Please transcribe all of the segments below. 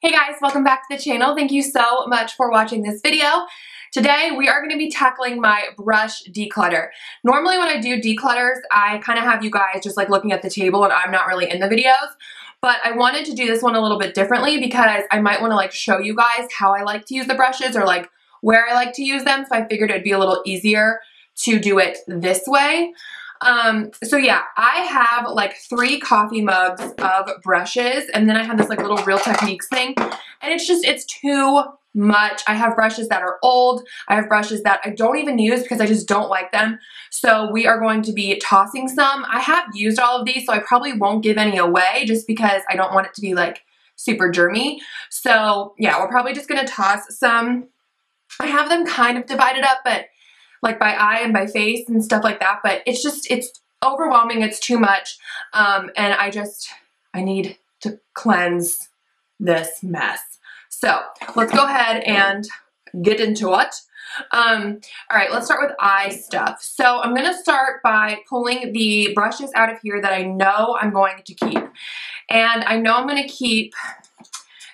Hey guys, welcome back to the channel. Thank you so much for watching this video. Today we are going to be tackling my brush declutter. Normally when I do declutters, I kind of have you guys just like looking at the table and I'm not really in the videos. But I wanted to do this one a little bit differently because I might want to like show you guys how I like to use the brushes or like where I like to use them. So I figured it'd be a little easier to do it this way. So yeah, I have like 3 coffee mugs of brushes, and then I have this like little Real Techniques thing, and it's too much. I have brushes that are old. I have brushes that I don't even use because I just don't like them. So we are going to be tossing some. I have used all of these, so I probably won't give any away just because I don't want it to be like super germy. So yeah, we're probably just gonna toss some. I have them kind of divided up, but like by eye and by face and stuff like that, but it's overwhelming, it's too much, and I need to cleanse this mess. So let's go ahead and get into it. All right, let's start with eye stuff. So I'm gonna start by pulling the brushes out of here that I know I'm going to keep. And I know I'm gonna keep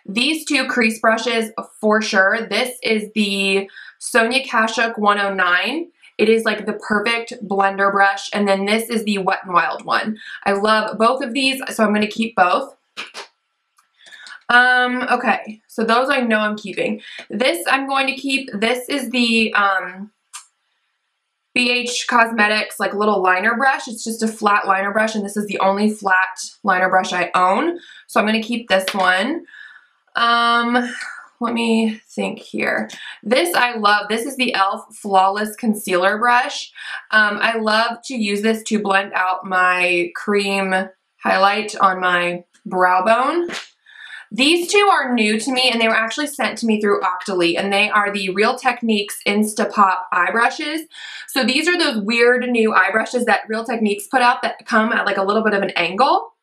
these 2 crease brushes for sure. This is the Sonia Kashuk 109. It is like the perfect blender brush. And then this is the Wet n Wild one. I love both of these, so I'm going to keep both. Okay, so those I know I'm keeping. This I'm going to keep. This is the BH Cosmetics like little liner brush. It's just a flat liner brush, and this is the only flat liner brush I own. So I'm going to keep this one. Let me think here. This I love. This is the e.l.f. Flawless Concealer Brush. I love to use this to blend out my cream highlight on my brow bone. These 2 are new to me, and they were actually sent to me through HAUTELOOK, and they are the Real Techniques Insta Pop eye brushes. So these are those weird new eye brushes that Real Techniques put out that come at like a little bit of an angle.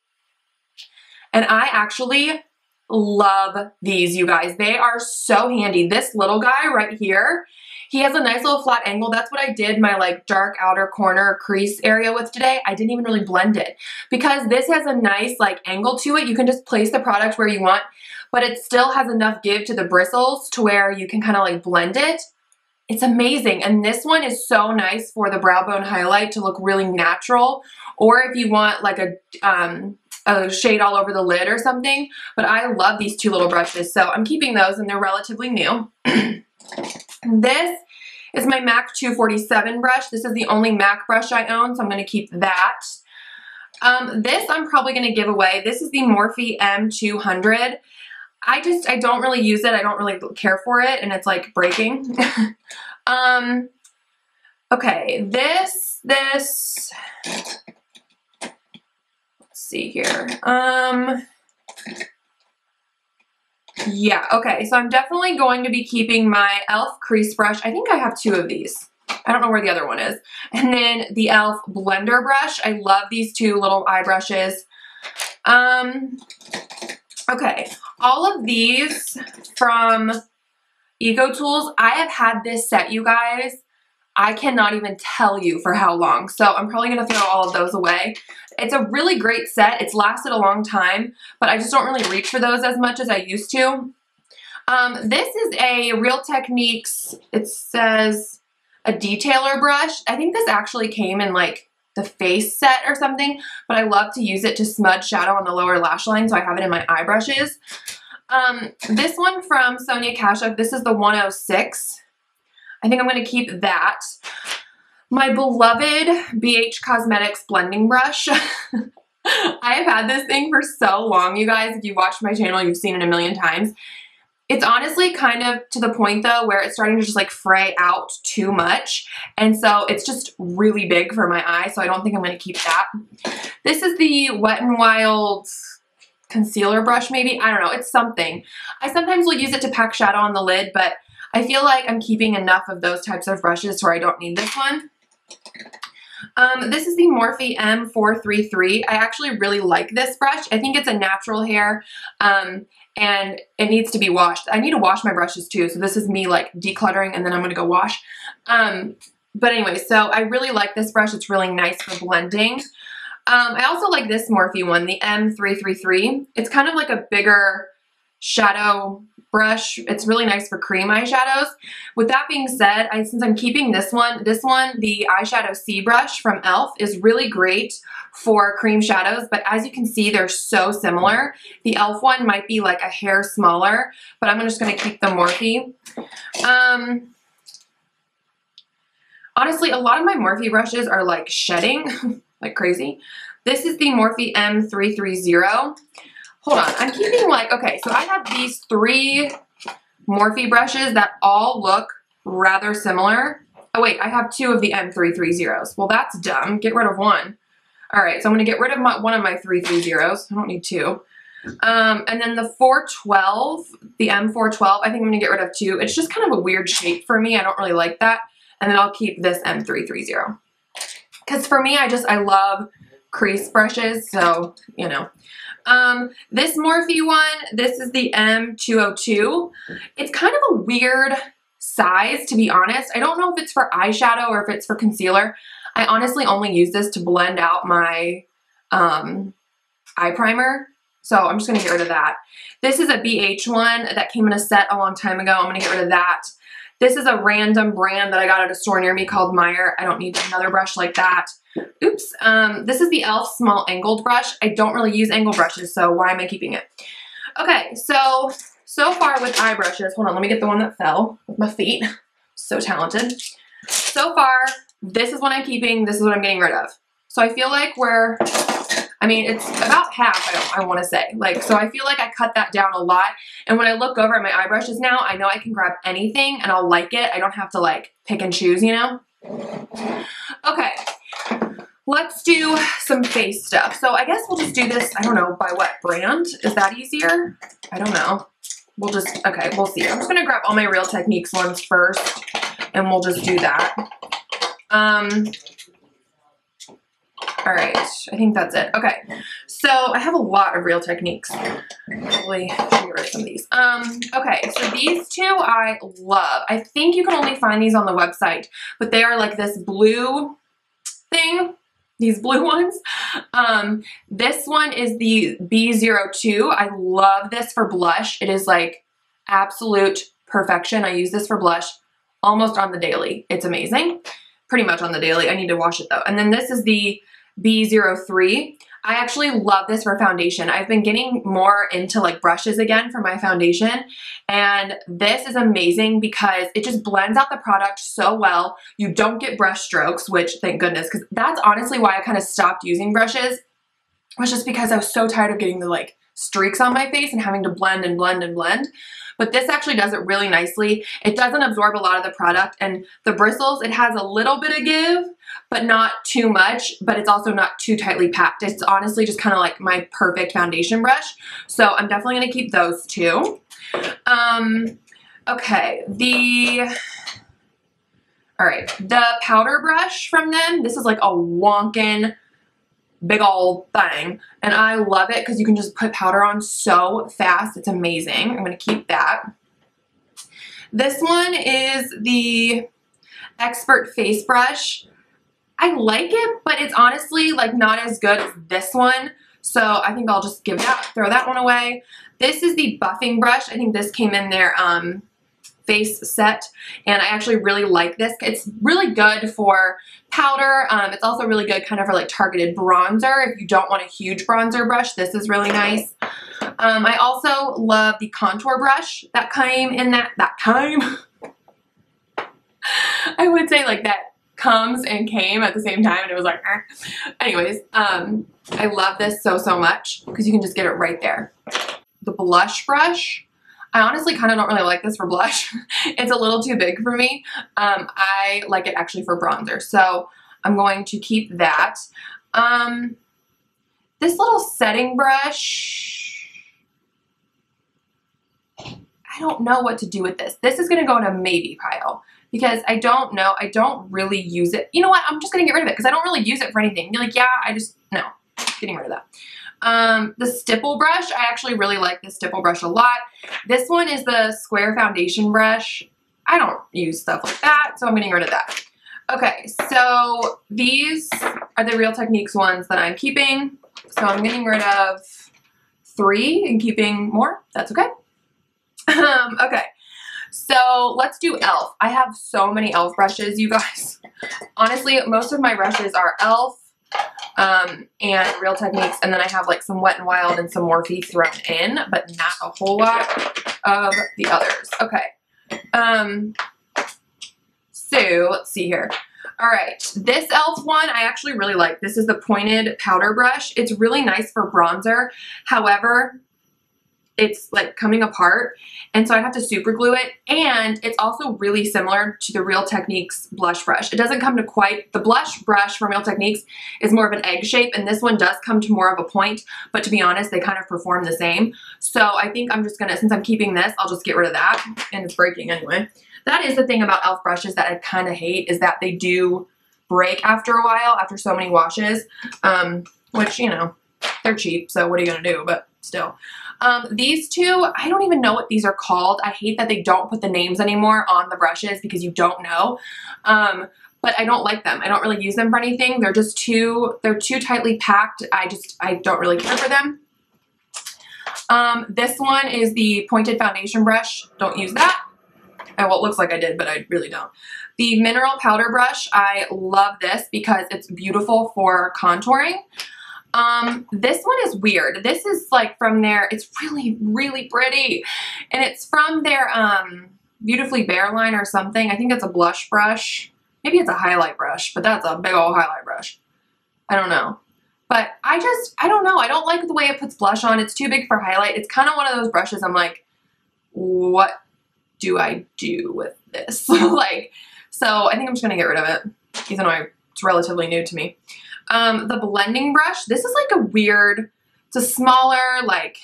And I actually love these, you guys. They are so handy. This little guy right here, he has a nice little flat angle. That's what I did my like dark outer corner crease area with today. I didn't even really blend it because this has a nice like angle to it. You can just place the product where you want, but it still has enough give to the bristles to where you can kind of like blend it. It's amazing. And this one is so nice for the brow bone highlight to look really natural, or if you want like a shade all over the lid or something. But I love these 2 little brushes, so I'm keeping those, and they're relatively new. This is my MAC 247 brush. This is the only MAC brush I own, so I'm going to keep that. This I'm probably going to give away. This is the Morphe M200. I don't really use it. I don't really care for it, and it's like breaking. Okay, this, let's see here. Yeah, okay, so I'm definitely going to be keeping my e.l.f. crease brush. I think I have 2 of these. I don't know where the other one is. And then the e.l.f. blender brush. I love these 2 little eye brushes. Okay, all of these from Ego Tools. I have had this set, you guys. I cannot even tell you for how long. So I'm probably going to throw all of those away. It's a really great set. It's lasted a long time, but I just don't really reach for those as much as I used to. This is a Real Techniques, it says a detailer brush. I think this actually came in like the face set or something, but I love to use it to smudge shadow on the lower lash line, so I have it in my eye brushes. This one from Sonia Kashuk, this is the 106. I think I'm going to keep that. My beloved BH Cosmetics blending brush. I have had this thing for so long, you guys. If you've watched my channel, you've seen it a million times. It's honestly kind of to the point though where it's starting to just like fray out too much. And so it's just really big for my eye, so I don't think I'm going to keep that. This is the Wet n Wild concealer brush maybe. I don't know. It's something. I sometimes will use it to pack shadow on the lid, but I feel like I'm keeping enough of those types of brushes where I don't need this one. This is the Morphe M433. I actually really like this brush. I think it's a natural hair, and it needs to be washed. I need to wash my brushes too, so this is me like decluttering and then I'm going to go wash. But anyway, so I really like this brush. It's really nice for blending. I also like this Morphe one, the M333. It's kind of like a bigger shadow brush. It's really nice for cream eyeshadows. With that being said, since I'm keeping this one, the eyeshadow C brush from e.l.f. is really great for cream shadows, but as you can see, they're so similar. The e.l.f. one might be like a hair smaller, but I'm just going to keep the Morphe. Honestly, a lot of my Morphe brushes are like shedding like crazy. This is the Morphe M330. Hold on, I'm keeping like, okay, so I have these 3 Morphe brushes that all look rather similar. Oh wait, I have 2 of the M330s. Well, that's dumb. Get rid of one. All right, so I'm gonna get rid of one of my 330s. I don't need 2. And then the 412, the M412, I think I'm gonna get rid of 2. It's just kind of a weird shape for me. I don't really like that. And then I'll keep this M330. Because for me, I love crease brushes, so, you know. This Morphe one, this is the M202. It's kind of a weird size, to be honest. I don't know if it's for eyeshadow or if it's for concealer. I honestly only use this to blend out my eye primer. So I'm just going to get rid of that. This is a BH one that came in a set a long time ago. I'm going to get rid of that. This is a random brand that I got at a store near me called Meyer. I don't need another brush like that. Oops. This is the e.l.f. small angled brush. I don't really use angled brushes, so why am I keeping it? Okay, so far with eye brushes, hold on, let me get the one that fell with my feet. So talented. So far, this is what I'm keeping, this is what I'm getting rid of. So I feel like it's about half, I want to say. Like, so I feel like I cut that down a lot. And when I look over at my eye brushes now, I know I can grab anything and I'll like it. I don't have to like pick and choose, you know? Okay, let's do some face stuff. So I guess we'll just do this, I don't know, by what brand? Is that easier? I don't know. Okay, we'll see. I'm just gonna grab all my Real Techniques ones first and we'll just do that. All right, I think that's it. Okay, so I have a lot of Real Techniques. Probably should get rid of some of these. Okay, so these 2 I love. I think you can only find these on the website, but they are like this blue thing, these blue ones. This one is the B02. I love this for blush. It is like absolute perfection. I use this for blush almost on the daily. It's amazing. Pretty much on the daily. I need to wash it though. And then this is the B03. I actually love this for foundation. I've been getting more into like brushes again for my foundation, and this is amazing because it just blends out the product so well. You don't get brush strokes, which thank goodness, because that's honestly why I kind of stopped using brushes, was just because I was so tired of getting the like streaks on my face and having to blend and blend and blend. But this actually does it really nicely. It doesn't absorb a lot of the product, and the bristles, it has a little bit of give, but not too much, but it's also not too tightly packed. It's honestly just kind of like my perfect foundation brush. So I'm definitely gonna keep those 2. Okay, all right, the powder brush from them, this is like a wonkin' big old thing, and I love it because you can just put powder on so fast. It's amazing. I'm going to keep that. This one is the Expert Face Brush. I like it, but it's honestly like not as good as this one, so I think I'll just throw that one away. This is the buffing brush. I think this came in their face set, and I actually really like this. It's really good for powder. It's also really good kind of for like targeted bronzer. If you don't want a huge bronzer brush, this is really nice. I also love the contour brush that came in that time. I would say like that comes and came at the same time, and it was like, anyways, I love this so much because you can just get it right there. The blush brush, I honestly kind of don't really like this for blush. It's a little too big for me. I like it actually for bronzer, so I'm going to keep that. This little setting brush, I don't know what to do with this. This is going to go in a maybe pile because I don't know. I don't really use it. You know what? I'm just going to get rid of it because I don't really use it for anything. You're like, yeah, no, getting rid of that. The stipple brush, I actually really like this stipple brush a lot. This one is the square foundation brush. I don't use stuff like that, so I'm getting rid of that. Okay, so these are the Real Techniques ones that I'm keeping. So I'm getting rid of 3 and keeping more. That's okay. Okay, so let's do e.l.f. I have so many e.l.f. brushes, you guys. Honestly, most of my brushes are e.l.f. And Real Techniques, and then I have like some Wet n Wild and some Morphe thrown in, but not a whole lot of the others. Okay. So let's see here. All right, this e.l.f. one I actually really like. This is the pointed powder brush. It's really nice for bronzer. However, it's like coming apart, and so I have to super glue it, and it's also really similar to the Real Techniques blush brush. It doesn't come to quite, the blush brush from Real Techniques is more of an egg shape, and this one does come to more of a point, but to be honest, they kind of perform the same. So I think I'm just gonna, since I'm keeping this, I'll just get rid of that, and it's breaking anyway. That is the thing about e.l.f. brushes that I kind of hate, is that they do break after a while, after so many washes, which, you know, they're cheap, so what are you gonna do, but still. These two, I don't even know what these are called. I hate that they don't put the names anymore on the brushes because you don't know. But I don't like them. I don't really use them for anything. They're just they're too tightly packed. I don't really care for them. This one is the pointed foundation brush. Don't use that. Well, it looks like I did, but I really don't. The mineral powder brush, I love this because it's beautiful for contouring. This one is weird. This is like from their, it's really, really pretty. And it's from their, Beautifully Bare line or something. I think it's a blush brush. Maybe it's a highlight brush, but that's a big old highlight brush. I don't know. But I don't know. I don't like the way it puts blush on. It's too big for highlight. It's kind of one of those brushes I'm like, what do I do with this? Like, so I think I'm just going to get rid of it, even though it's relatively new to me. The blending brush, this is like a weird, it's a smaller, like,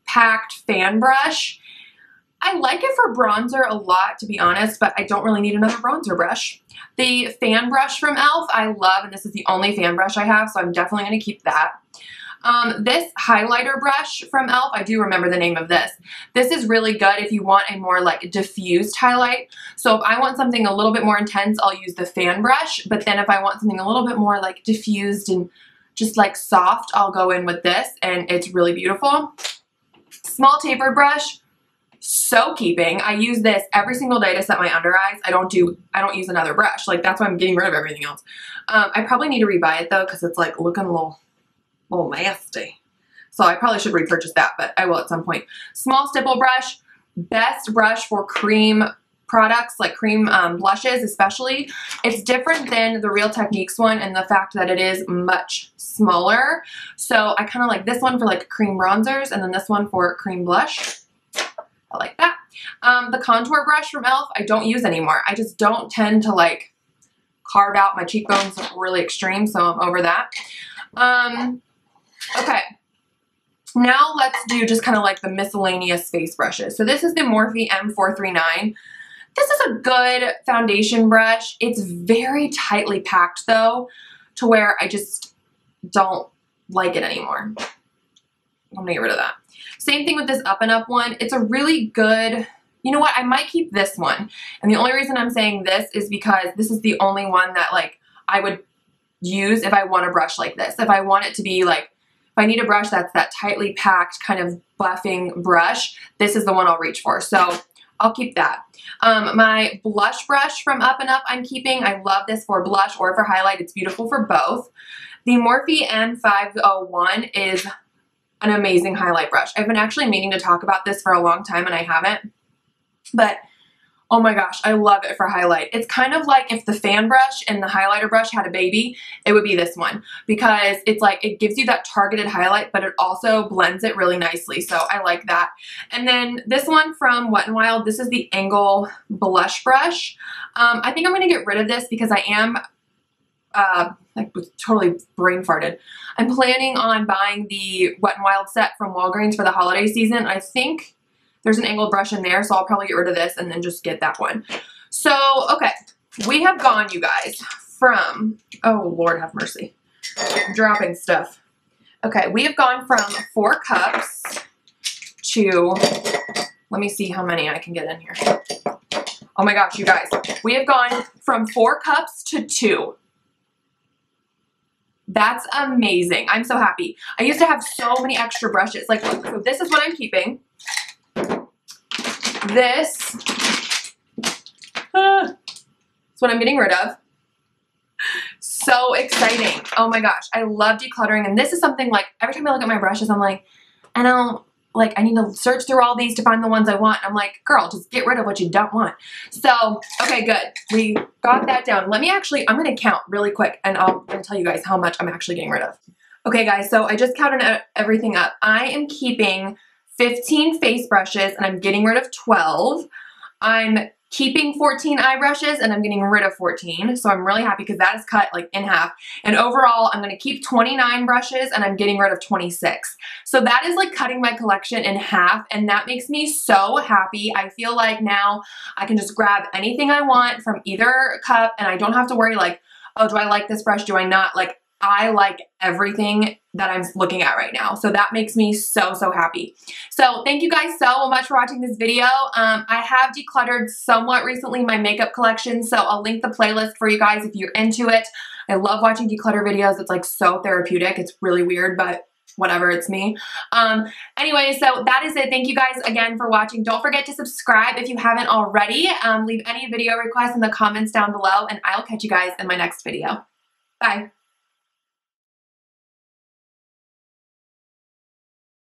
packed fan brush. I like it for bronzer a lot, to be honest, but I don't really need another bronzer brush. The fan brush from e.l.f. I love, and this is the only fan brush I have, so I'm definitely going to keep that. This highlighter brush from e.l.f., I do remember the name of this. This is really good if you want a more like diffused highlight. So if I want something a little bit more intense, I'll use the fan brush. But then if I want something a little bit more like diffused and just like soft, I'll go in with this, and it's really beautiful. Small tapered brush, so keeping. I use this every single day to set my under eyes. I don't use another brush. Like, that's why I'm getting rid of everything else. I probably need to rebuy it though, because it's like looking a little nasty. So I probably should repurchase that, but I will at some point. Small stipple brush, best brush for cream products, like cream blushes especially. It's different than the Real Techniques one in the fact that it is much smaller. So I kind of like this one for like cream bronzers, and then this one for cream blush. I like that. The contour brush from e.l.f. I don't use anymore. I just don't tend to like carve out my cheekbones really extreme, so I'm over that. Okay, now let's do just kind of like the miscellaneous face brushes. So this is the Morphe M439. This is a good foundation brush. It's very tightly packed though, to where I just don't like it anymore. I'm gonna get rid of that. Same thing with this Up and Up one. It's a really good, you know what, I might keep this one. And the only reason I'm saying this is because this is the only one that like I would use if I want a brush like this. If I want it to be like, if I need a brush that's that tightly packed kind of buffing brush, this is the one I'll reach for. So I'll keep that. My blush brush from Up and Up I'm keeping. I love this for blush or for highlight. It's beautiful for both. The Morphe M501 is an amazing highlight brush. I've been actually meaning to talk about this for a long time and I haven't. But oh my gosh, I love it for highlight. It's kind of like if the fan brush and the highlighter brush had a baby, it would be this one, because it's like, it gives you that targeted highlight, but it also blends it really nicely. So I like that. And then this one from Wet n Wild, this is the Angle blush brush. I think I'm going to get rid of this because I am, I was totally brain farted. I'm planning on buying the Wet n Wild set from Walgreens for the holiday season. I think there's an angled brush in there, so I'll probably get rid of this and then just get that one. So, okay, we have gone, you guys, from, oh, Lord have mercy, I'm dropping stuff. Okay, we have gone from 4 cups to, let me see how many I can get in here. Oh my gosh, you guys, we have gone from 4 cups to 2. That's amazing. I'm so happy. I used to have so many extra brushes. Like, so this is what I'm keeping. this is what I'm getting rid of. So exciting. Oh my gosh. I love decluttering. And this is something like every time I look at my brushes, I'm like, I need to search through all these to find the ones I want. I'm like, girl, just get rid of what you don't want. So, okay, good. We got that down. Let me actually, I'm going to count really quick and I'm going to tell you guys how much I'm actually getting rid of. Okay, guys, so I just counted everything up. I am keeping 15 face brushes and I'm getting rid of 12. I'm keeping 14 eye brushes and I'm getting rid of 14. So I'm really happy because that is cut like in half. And overall, I'm going to keep 29 brushes and I'm getting rid of 26. So that is like cutting my collection in half and that makes me so happy. I feel like now I can just grab anything I want from either cup and I don't have to worry like, oh, do I like this brush? Do I not? Like, I like everything that I'm looking at right now. So that makes me so, so happy. So thank you guys so much for watching this video. I have decluttered somewhat recently my makeup collection, so I'll link the playlist for you guys if you're into it. I love watching declutter videos. It's like so therapeutic. It's really weird, but whatever, it's me. Anyway, so that is it. Thank you guys again for watching. Don't forget to subscribe if you haven't already. Leave any video requests in the comments down below, and I'll catch you guys in my next video. Bye.